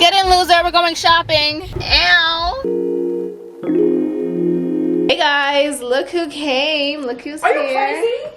Get in, loser. We're going shopping. Ow. Hey guys, look who came. Look who's here.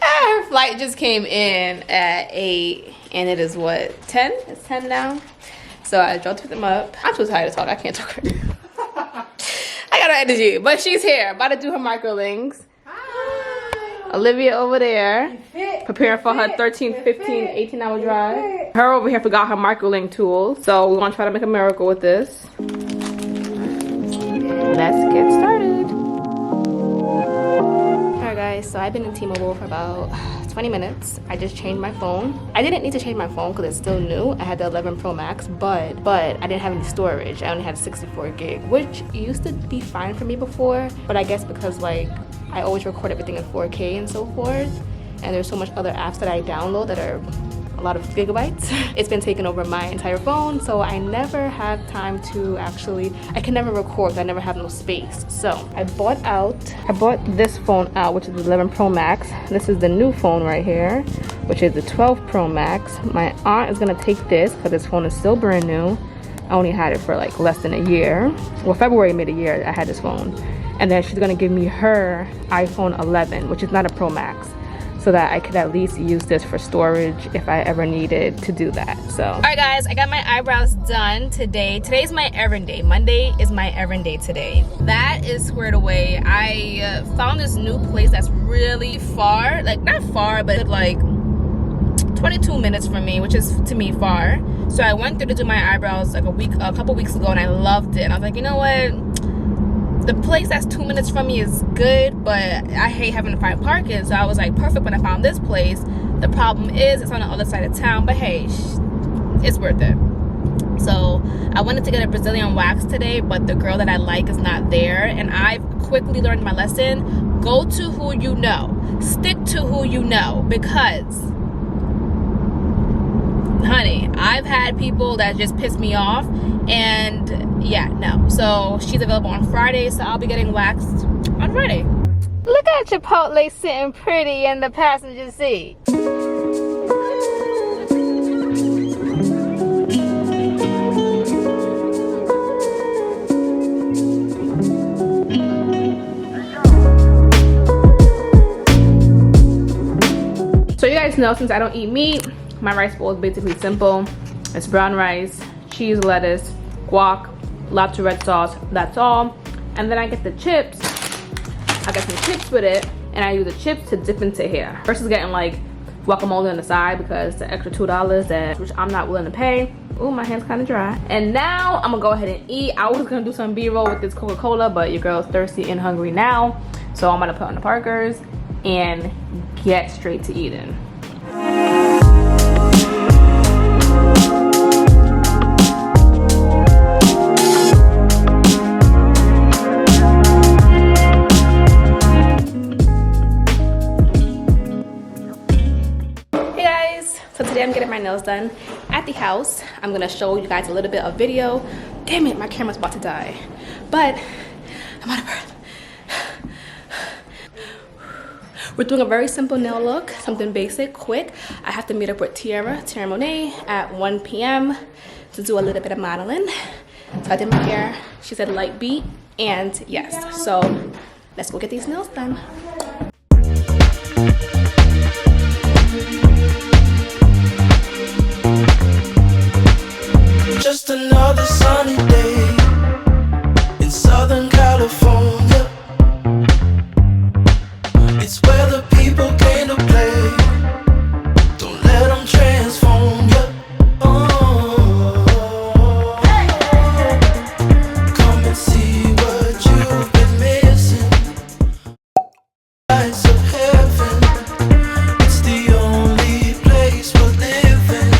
Our flight just came in at 8 and it is what, 10? It's 10 now. So I drove to pick them up. I'm too tired to talk. I can't talk right now. I got no energy, but she's here. About to do her microlinks. Olivia over there, preparing for her 13, 15, 18-hour drive. Her over here forgot her microlink tool, so we're gonna try to make a miracle with this. Let's get started. Alright guys, so I've been in T-Mobile for about 20 minutes. I just changed my phone. I didn't need to change my phone because it's still new. I had the 11 Pro Max, but I didn't have any storage. I only had 64 gig, which used to be fine for me before, but I guess because like I always record everything in 4K and so forth, and there's so much other apps that I download that are a lot of gigabytes. It's been taking over my entire phone, so I never have time to actually, I can never record, I never have no space. So I bought this phone out, which is the 11 Pro Max. This is the new phone right here, which is the 12 Pro Max. My aunt is gonna take this because this phone is still brand new. I only had it for like less than a year. Well, February made a year I had this phone. And then she's gonna give me her iPhone 11, which is not a Pro Max, so that I could at least use this for storage if I ever needed to do that. So, all right guys, I got my eyebrows done today. Today's my errand day. Monday is my errand day today. That is squared away. I found this new place that's really far, like not far, but like 22 minutes from me, which is to me far. So I went there to do my eyebrows like a couple weeks ago, and I loved it. And I was like, you know what? The place that's 2 minutes from me is good, but I hate having to find parking. So I was like, perfect when I found this place. The problem is it's on the other side of town, but hey, it's worth it. So I wanted to get a Brazilian wax today, but the girl that I like is not there. And I've quickly learned my lesson. Go to who you know. Stick to who you know, because honey, I've had people that just piss me off, and yeah, no. So she's available on Friday, so I'll be getting waxed on Friday. Look at Chipotle sitting pretty in the passenger seat. So you guys know, since I don't eat meat, my rice bowl is basically simple. It's brown rice, cheese, lettuce, guac, lots of red sauce, that's all. And then I get the chips. I got some chips with it, and I use the chips to dip into here. Versus getting like guacamole on the side, because the extra $2 which I'm not willing to pay. Ooh, my hand's kind of dry. And now I'm gonna go ahead and eat. I was gonna do some B-roll with this Coca-Cola, but your girl's thirsty and hungry now. So I'm gonna put on the Parkers and get straight to eating. Today I'm getting my nails done at the house. I'm gonna show you guys a little bit of video. Damn it, my camera's about to die. But I'm out of breath. We're doing a very simple nail look, something basic, quick. I have to meet up with Tiara Monet at 1 p.m. to do a little bit of modeling. So I did my hair. She said light beat, and yes. So let's go get these nails done. Just another sunny day in Southern California. It's where the people came to play. Don't let them transform you. Come and see what you've been missing. Lights of heaven. It's the only place we're living.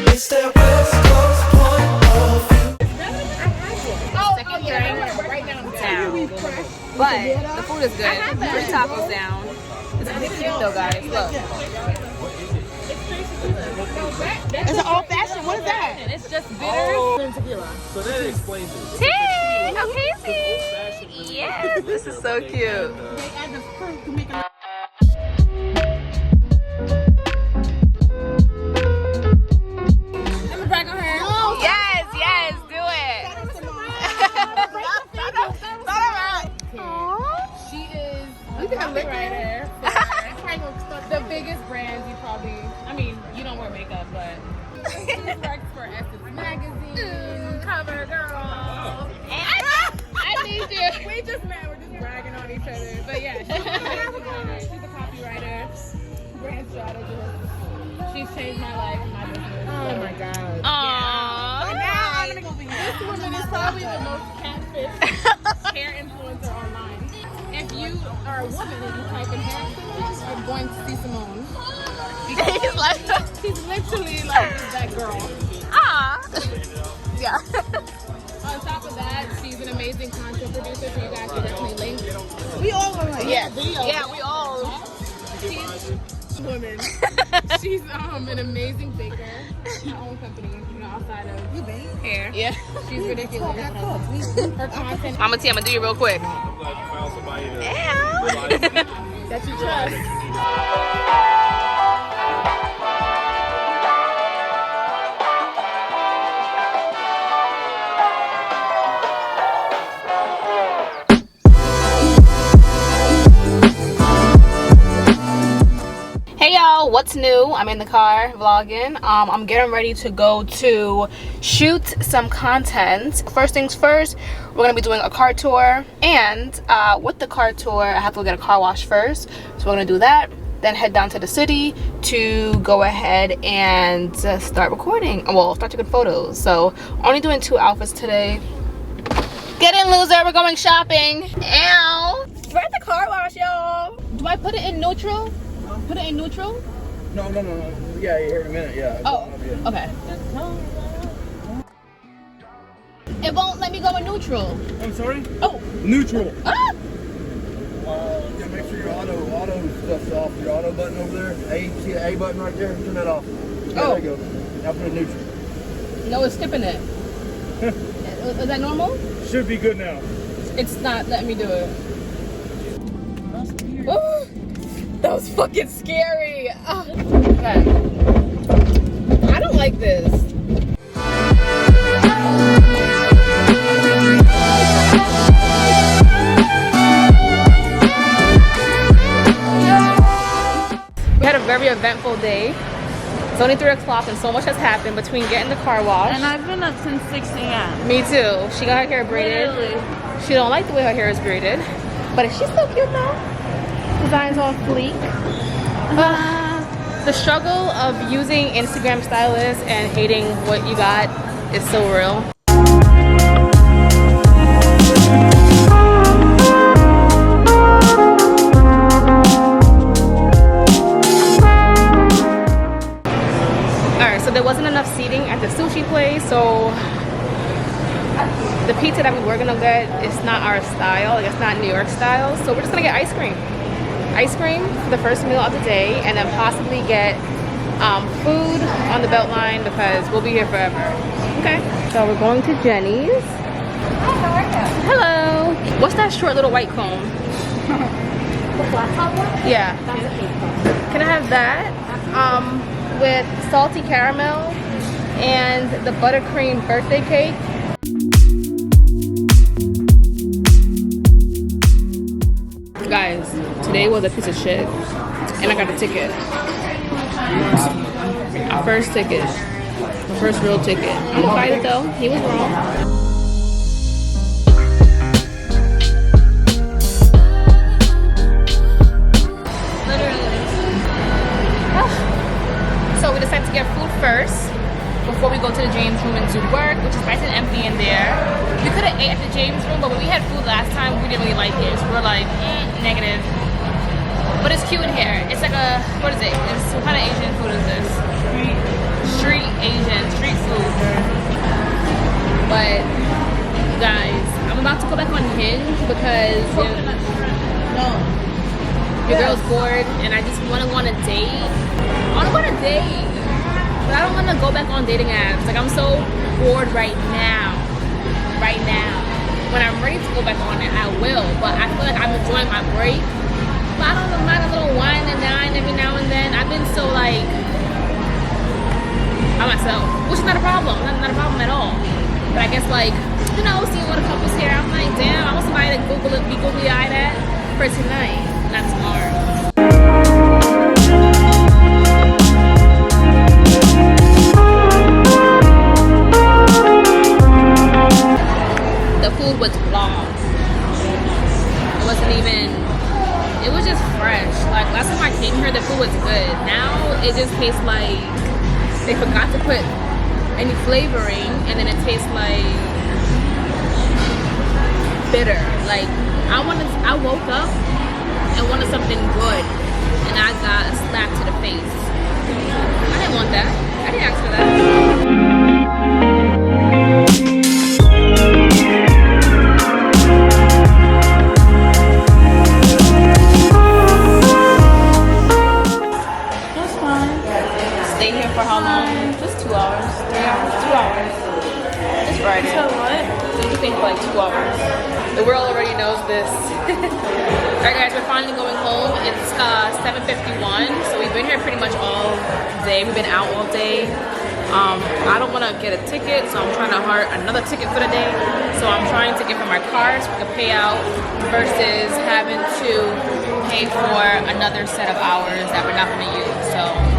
It's that West Coast point of view. Second drink down. But the food is good. 3 tacos down. It's pretty cute though, guys. Look. It's an old fashioned. What is that? It's just bitter. Tequila. So that explains it. Tea! Okay, tea! Yes, this is so cute. They add the fruit to make it. stuff, but she works for Essence Magazine, Cover Girl. I need you. We just met. We're just bragging on each other. But yeah, she's a copywriter, brand strategist. She's changed my life and my business. Oh my God. Aww. And now I'm gonna go be this woman is probably the most catfish hair influencer online. If you are a woman and you type in hair influencer, you're going to see Simone. He's like, She's literally like that girl. ah. Yeah. On top of that, she's an amazing content producer, so you guys can definitely link. We all are like, Yeah, we all. She's a woman. She's an amazing baker. Her own company, you know, outside of you bake? hair. Yeah. She's ridiculous. Her content Mama T, I'm gonna do you real quick. I'm glad you found somebody to that you trust. Hey y'all, what's new? I'm in the car vlogging. I'm getting ready to go to shoot some content. First things first, we're gonna be doing a car tour, and with the car tour I have to go get a car wash first, so we're gonna do that, then head down to the city to go ahead and start recording. Well, start taking photos. So only doing 2 outfits today. Get in, loser, we're going shopping. Ow, we're at the car wash, y'all. Do I put it in neutral? Put it in neutral? No. Yeah, here in a minute, yeah. Oh, okay. It won't let me go in neutral. I'm sorry? Oh. Neutral. Ah! Yeah, make sure your auto stuff's off. Your auto button over there. See the A button right there? Turn that off. Yeah, Oh. there you go. Now put it neutral. No, it's skipping it. Is that normal? Should be good now. It's not letting me do it. Ooh, that was fucking scary. Ah. Okay. I don't like this. We had a very eventful day. It's only 3 o'clock and so much has happened between getting the car washed. And I've been up since 6 a.m. Me too. She got her hair braided. Literally. She don't like the way her hair is braided. But she's so cute though. Designs on fleek. The struggle of using Instagram stylists and hating what you got is so real. Alright, so there wasn't enough seating at the sushi place, so the pizza that we were gonna get is not our style, like it's not New York style, so we're just gonna get ice cream. Ice cream for the first meal of the day, and then possibly get food on the Beltline because we'll be here forever. Okay, so we're going to Jenny's. Hi, how are you? Hello. What's that short little white cone? The flat top one? Yeah. That's a cake cone. Can I have that? With salty caramel and the buttercream birthday cake. Guys, today was a piece of shit, and I got a ticket. Our first ticket, the first real ticket. I'm gonna fight it though. He was wrong. So we decided to get food first before we go to the James room and do work, which is nice and empty in there. We could have ate at the James room, but when we had food last time, we didn't really like it. So we're like, negative. But it's cute in here. It's like a, what is it? What kind of Asian food is this? Street Asian, street food. But guys, I'm about to go back on Hinge because your girl's bored and I just want to go on a date. I want to go on a date, but I don't want to go back on dating apps. Like, I'm so bored right now. When I'm ready to go back on it, I will, but I feel like I'm enjoying my break. But I don't mind a little wine and dine every now and then. I've been so like by myself, which is not a problem. Not a problem at all. But I guess, like, you know, seeing what a couple's here, I'm like, damn, I want somebody to be googly-eyed at for tonight, not tomorrow. they forgot to put any flavoring, and then it tastes like bitter. Like I woke up and wanted something good, and I got a slap to the face. I didn't want that. I didn't ask for that. Stay here for how long? Just 2 hours, 3 hours, 2 hours. It's Friday. So what? So you think like 2 hours? The world already knows this. Alright guys, we're finally going home. It's 7:51, so we've been here pretty much all day. We've been out all day. I don't want to get a ticket, so I'm trying to hire another ticket for the day. So I'm trying to get from our cars we can pay out versus having to pay for another set of hours that we're not going to use. So